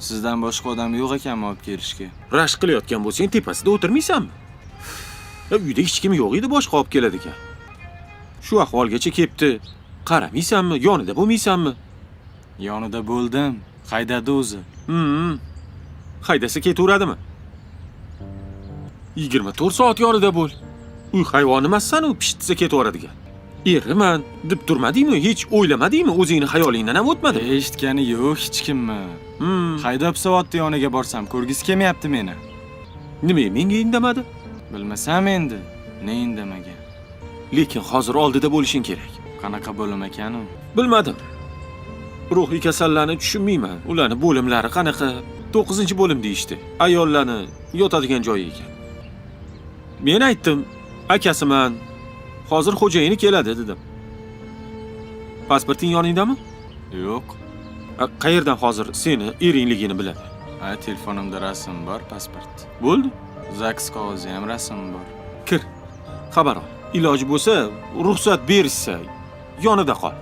Sizdan boshqa odam yo'q ekanmi olib kelishga? Rashk qilayotgan bo'lsang, tepasida o'tirmaysanmi? Uyda hech kim yo'q edi, boshqa olib keladi ekan. Shu ahvolgacha kelibdi. Qaramaysanmi, yonida bo'lmaysanmi? Yonida bo'ldim. Haydadi o'zi. Haydasa ketaveradimi? 24 soat yonida bo'l. Uy hayvoni emassan, u pishtisa ketaveradigan. Eriman deb turmadingmi? Hech o'ylamadingmi? O'zingni xayolingdan ham o'tmadi. Eshitgani yo'q hech kimmi? Haydab savatda yoniga borsam, ko'rgisi kelmayapti meni. Nima menga indamadi? Bilmasam endi, ne indamagan. Lekin hozir oldida bo'lishing kerak. Qanaqa bo'lim ekan u? Bilmadim. Ruhiy kasallarni tushunmayman. Ularning bo'limlari qanaqa? 9-bo'lim deyishdi. Ayollarni yotadigan joyi ekan. Men aytdim, akasiman. Hozir xo'jayini keladi dedim. Pasporting yoningdami? Yo'q. Qayerdan hozir seni eringligini biladi? Telefonimda rasm bor, pasport. Bo'ldi. Zaks qog'ozi ham rasm bor. Kir. Xabar ol. Iloji bo'lsa, ruxsat berishsa, yonida qol.